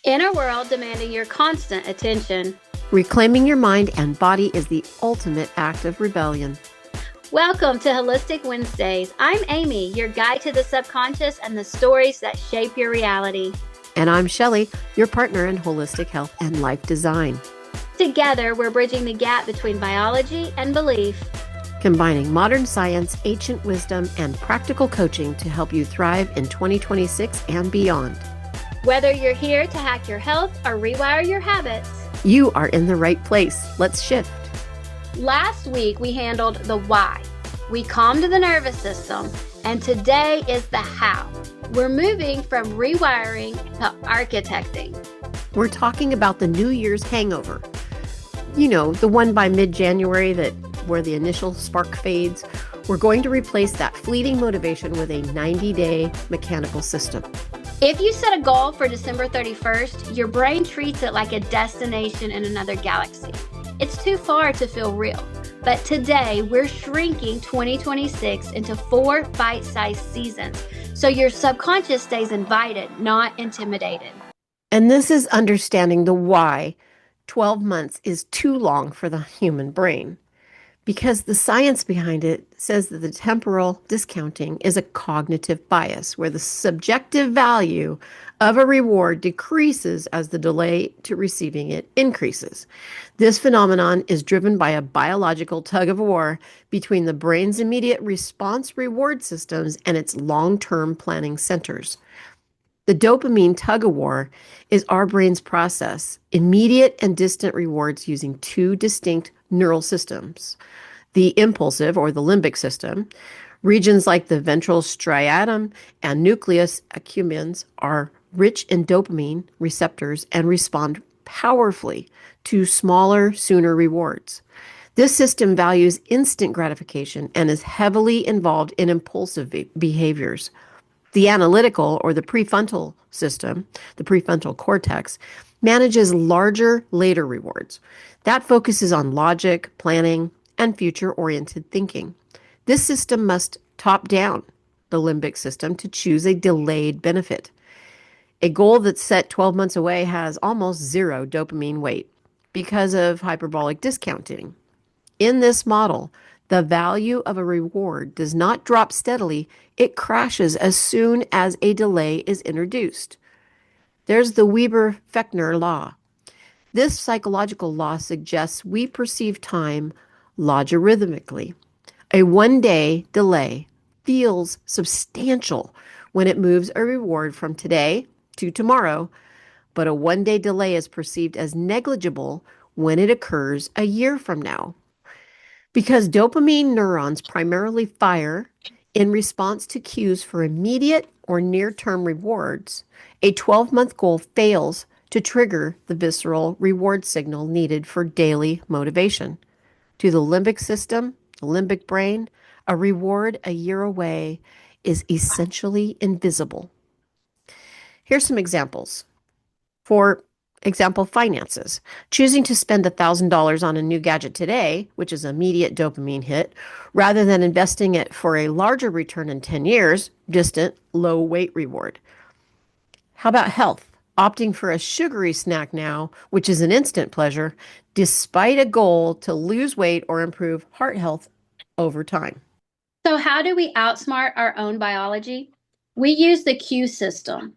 In a world demanding your constant attention, reclaiming your mind and body is the ultimate act of rebellion. Welcome to Wholistic Wednesdays. I'm Amy, your guide to the subconscious and the stories that shape your reality. And I'm Shelly, your partner in holistic health and life design. Together, we're bridging the gap between biology and belief, combining modern science, ancient wisdom, and practical coaching to help you thrive in 2026 and beyond. Whether you're here to hack your health or rewire your habits, you are in the right place. Let's shift. Last week, we handled the why. We calmed the nervous system, and today is the how. We're moving from rewiring to architecting. We're talking about the New Year's hangover. You know, the one by mid-January where the initial spark fades. We're going to replace that fleeting motivation with a 90-day mechanical system. If you set a goal for December 31st, your brain treats it like a destination in another galaxy. It's too far to feel real. But today, we're shrinking 2026 into 4 bite-sized seasons, so your subconscious stays invited, not intimidated. And this is understanding the why 12 months is too long for the human brain. Because the science behind it says that the temporal discounting is a cognitive bias where the subjective value of a reward decreases as the delay to receiving it increases. This phenomenon is driven by a biological tug of war between the brain's immediate response reward systems and its long-term planning centers. The dopamine tug-of-war is our brain's process, immediate and distant rewards using two distinct neural systems. The impulsive or the limbic system, regions like the ventral striatum and nucleus accumbens are rich in dopamine receptors and respond powerfully to smaller, sooner rewards. This system values instant gratification and is heavily involved in impulsive behaviors. The analytical or the prefrontal system, the prefrontal cortex, manages larger, later rewards. That focuses on logic, planning, and future-oriented thinking. This system must top down the limbic system to choose a delayed benefit. A goal that's set 12 months away has almost zero dopamine weight because of hyperbolic discounting. In this model, the value of a reward does not drop steadily, it crashes as soon as a delay is introduced. There's the Weber-Fechner law. This psychological law suggests we perceive time logarithmically. A one-day delay feels substantial when it moves a reward from today to tomorrow, but a one-day delay is perceived as negligible when it occurs a year from now. Because dopamine neurons primarily fire in response to cues for immediate or near-term rewards, a 12-month goal fails to trigger the visceral reward signal needed for daily motivation. To the limbic system, the limbic brain, a reward a year away is essentially invisible. Here's some examples. For example, finances. Choosing to spend $1,000 on a new gadget today, which is an immediate dopamine hit, rather than investing it for a larger return in 10 years, distant, low-weight reward. How about health? Opting for a sugary snack now, which is an instant pleasure, despite a goal to lose weight or improve heart health over time. So how do we outsmart our own biology? We use the cue system.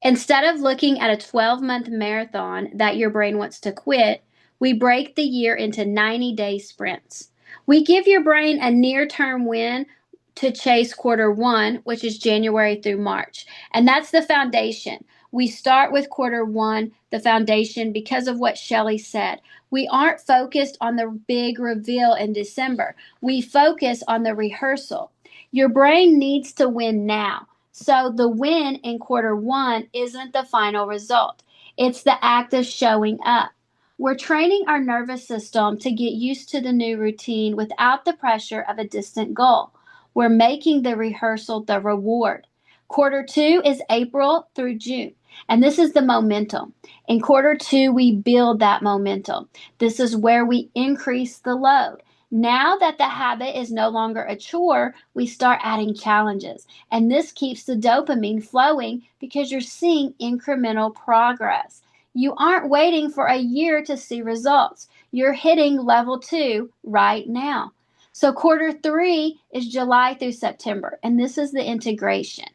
Instead of looking at a 12-month marathon that your brain wants to quit, we break the year into 90-day sprints. We give your brain a near-term win to chase quarter one, which is January through March. And that's the foundation. We start with quarter one, the foundation, because of what Shelly said. We aren't focused on the big reveal in December. We focus on the rehearsal. Your brain needs to win now. So the win in quarter one isn't the final result. It's the act of showing up. We're training our nervous system to get used to the new routine without the pressure of a distant goal. We're making the rehearsal the reward. Quarter two is April through June, and this is the momentum. In quarter two, we build that momentum. This is where we increase the load. Now that the habit is no longer a chore, we start adding challenges. And this keeps the dopamine flowing because you're seeing incremental progress. You aren't waiting for a year to see results. You're hitting level 2 right now. So, quarter 3 is July through September, and this is the integration.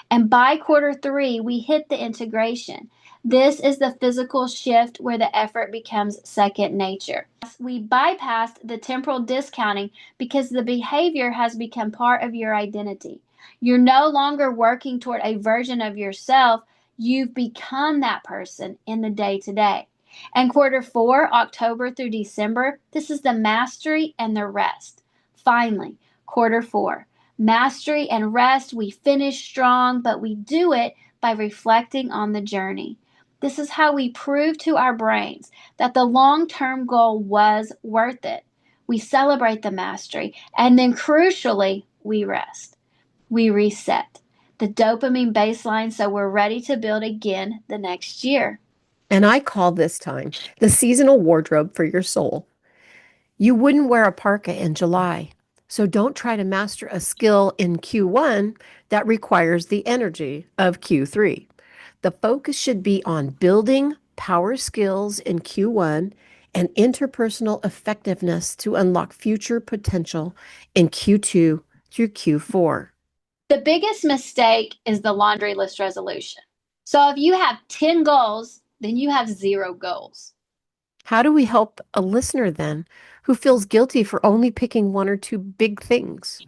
And by quarter 3, we hit the integration. This is the physical shift where the effort becomes second nature. We bypassed the temporal discounting because the behavior has become part of your identity. You're no longer working toward a version of yourself. You've become that person in the day to day. And quarter 4, October through December, this is the mastery and the rest. Finally, quarter 4, mastery and rest. We finish strong, but we do it by reflecting on the journey. This is how we prove to our brains that the long term goal was worth it. We celebrate the mastery, and then crucially, we rest. We reset the dopamine baseline so we're ready to build again the next year. And I call this time the seasonal wardrobe for your soul. You wouldn't wear a parka in July, so don't try to master a skill in Q1 that requires the energy of Q3. The focus should be on building power skills in Q1 and interpersonal effectiveness to unlock future potential in Q2 through Q4. The biggest mistake is the laundry list resolution. So if you have 10 goals, then you have 0 goals. How do we help a listener then who feels guilty for only picking one or two big things?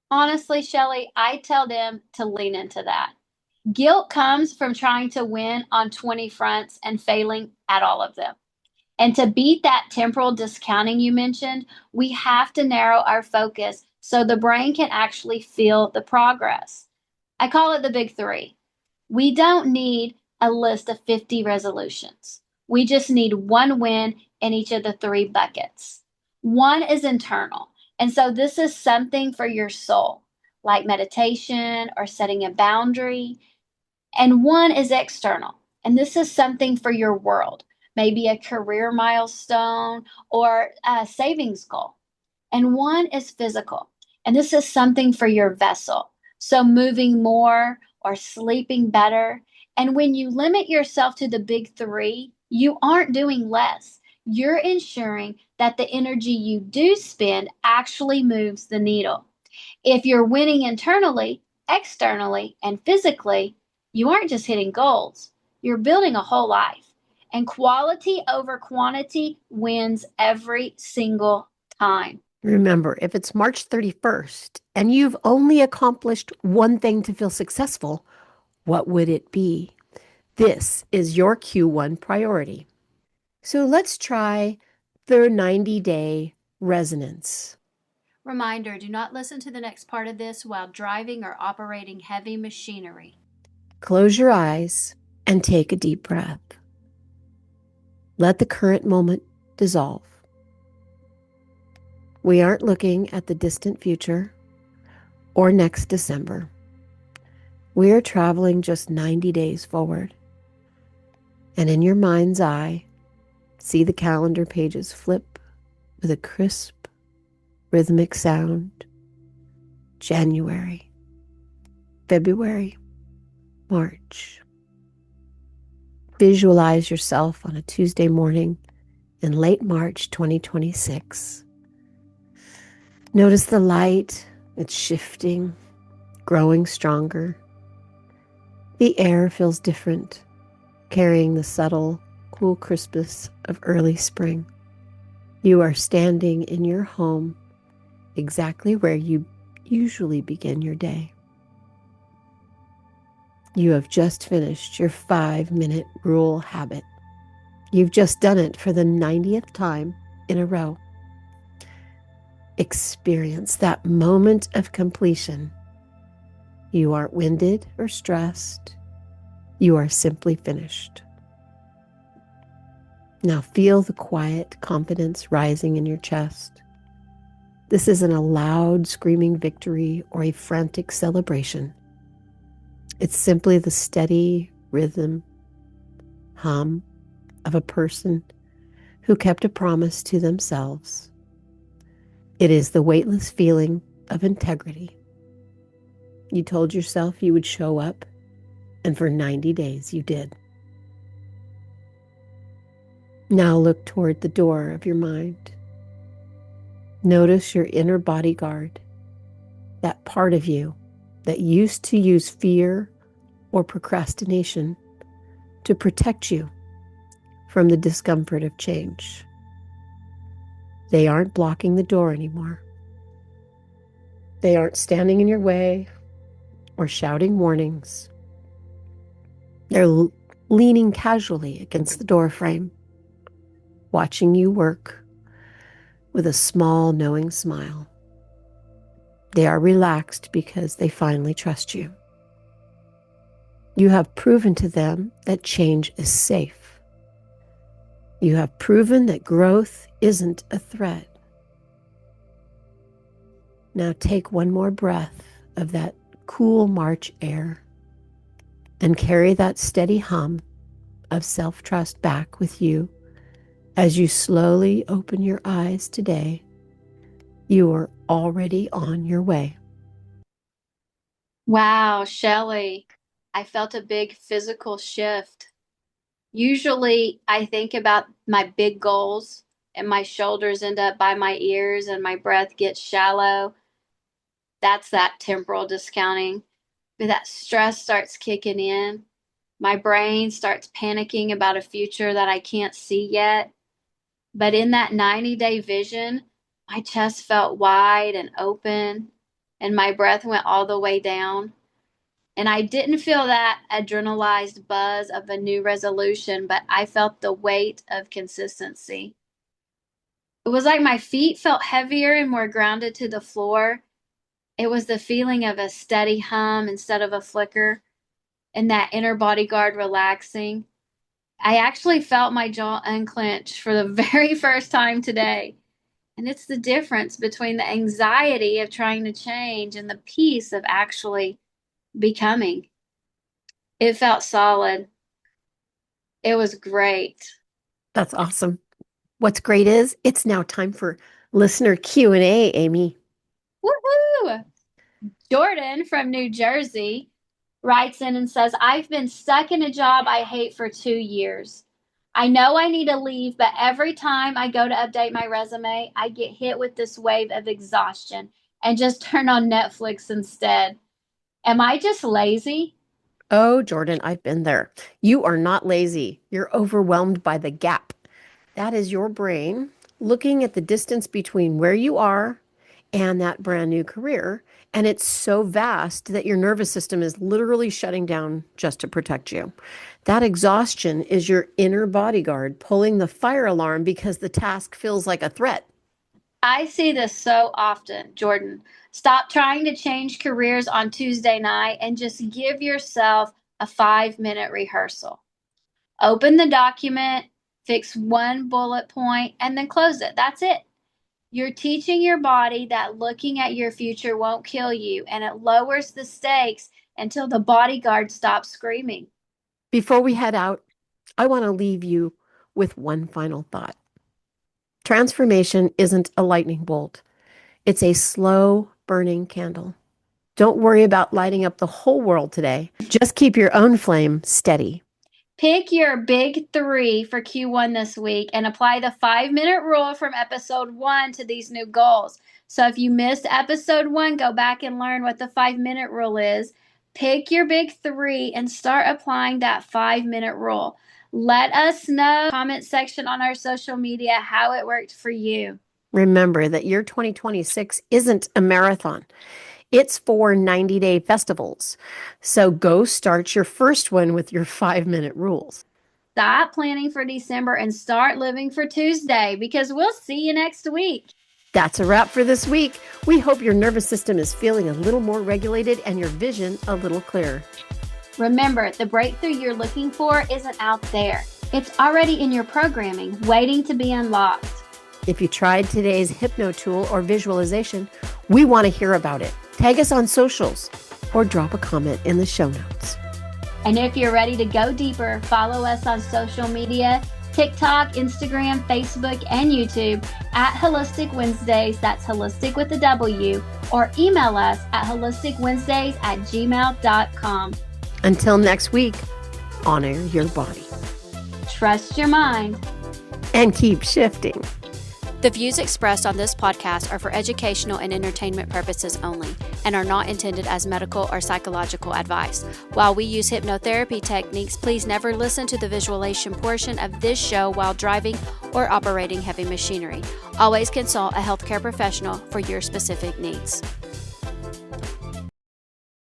Honestly, Shelly, I tell them to lean into that. Guilt comes from trying to win on 20 fronts and failing at all of them. And to beat that temporal discounting you mentioned, we have to narrow our focus so the brain can actually feel the progress. I call it the big 3. We don't need a list of 50 resolutions. We just need one win in each of the 3 buckets. One is internal. And so this is something for your soul, like meditation or setting a boundary. And one is external. And this is something for your world, maybe a career milestone or a savings goal. And one is physical. And this is something for your vessel. So moving more or sleeping better. And when you limit yourself to the big 3, you aren't doing less. You're ensuring that the energy you do spend actually moves the needle. If you're winning internally, externally, and physically, you aren't just hitting goals, you're building a whole life. And quality over quantity wins every single time. Remember, if it's March 31st and you've only accomplished one thing to feel successful, what would it be? This is your Q1 priority. So let's try the 90-day resonance. Reminder, do not listen to the next part of this while driving or operating heavy machinery. Close your eyes and take a deep breath. Let the current moment dissolve. We aren't looking at the distant future or next December. We are traveling just 90 days forward. And in your mind's eye, see the calendar pages flip with a crisp, rhythmic sound. January, February, March. Visualize yourself on a Tuesday morning in late March 2026. Notice the light, it's shifting, growing stronger. The air feels different, carrying the subtle, cool crispness of early spring. You are standing in your home, exactly where you usually begin your day. You have just finished your 5-minute rule habit. You've just done it for the 90th time in a row. Experience that moment of completion. You aren't winded or stressed. You are simply finished. Now feel the quiet confidence rising in your chest. This isn't a loud screaming victory or a frantic celebration. It's simply the steady rhythm, hum of a person who kept a promise to themselves. It is the weightless feeling of integrity. You told yourself you would show up, and for 90 days you did. Now look toward the door of your mind. Notice your inner bodyguard, that part of you that used to use fear or procrastination to protect you from the discomfort of change. They aren't blocking the door anymore. They aren't standing in your way or shouting warnings. They're leaning casually against the door frame, watching you work with a small, knowing smile. They are relaxed because they finally trust you. You have proven to them that change is safe. You have proven that growth isn't a threat. Now take one more breath of that cool March air and carry that steady hum of self-trust back with you as you slowly open your eyes today. You are already on your way. Wow, Shelly, I felt a big physical shift. Usually I think about my big goals and my shoulders end up by my ears and my breath gets shallow. That's that temporal discounting. But that stress starts kicking in. My brain starts panicking about a future that I can't see yet. But in that 90-day vision, my chest felt wide and open, and my breath went all the way down. And I didn't feel that adrenalized buzz of a new resolution, but I felt the weight of consistency. It was like my feet felt heavier and more grounded to the floor. It was the feeling of a steady hum instead of a flicker, and that inner bodyguard relaxing. I actually felt my jaw unclench for the very first time today. And it's the difference between the anxiety of trying to change and the peace of actually becoming. It felt solid. It was great. That's awesome. What's great is it's now time for listener Q&A, Amy. Woohoo! Jordan from New Jersey writes in and says, I've been stuck in a job I hate for 2 years. I know I need to leave, but every time I go to update my resume, I get hit with this wave of exhaustion and just turn on Netflix instead. Am I just lazy? Oh, Jordan, I've been there. You are not lazy. You're overwhelmed by the gap. That is your brain looking at the distance between where you are and that brand new career. And it's so vast that your nervous system is literally shutting down just to protect you. That exhaustion is your inner bodyguard pulling the fire alarm because the task feels like a threat. I see this so often, Jordan. Stop trying to change careers on Tuesday night and just give yourself a 5-minute rehearsal. Open the document, fix one bullet point, and then close it. That's it. You're teaching your body that looking at your future won't kill you, and it lowers the stakes until the bodyguard stops screaming. Before we head out, I want to leave you with one final thought. Transformation isn't a lightning bolt. It's a slow burning candle. Don't worry about lighting up the whole world today. Just keep your own flame steady. Pick your big 3 for Q1 this week and apply the 5-minute rule from episode 1 to these new goals. So if you missed episode 1, go back and learn what the 5-minute rule is. Pick your big 3 and start applying that 5-minute rule. Let us know in the comment section on our social media how it worked for you. Remember that year 2026 isn't a marathon. It's 4 90-day festivals. So go start your first one with your 5-minute rules. Stop planning for December and start living for Tuesday, because we'll see you next week. That's a wrap for this week. We hope your nervous system is feeling a little more regulated and your vision a little clearer. Remember, the breakthrough you're looking for isn't out there. It's already in your programming, waiting to be unlocked. If you tried today's hypno tool or visualization, we want to hear about it. Tag us on socials or drop a comment in the show notes. And if you're ready to go deeper, follow us on social media, TikTok, Instagram, Facebook, and YouTube at Wholistic Wednesdays. That's holistic with a W. Or email us at holisticwednesdays@gmail.com. Until next week, honor your body. Trust your mind. And keep shifting. The views expressed on this podcast are for educational and entertainment purposes only and are not intended as medical or psychological advice. While we use hypnotherapy techniques, please never listen to the visualization portion of this show while driving or operating heavy machinery. Always consult a healthcare professional for your specific needs.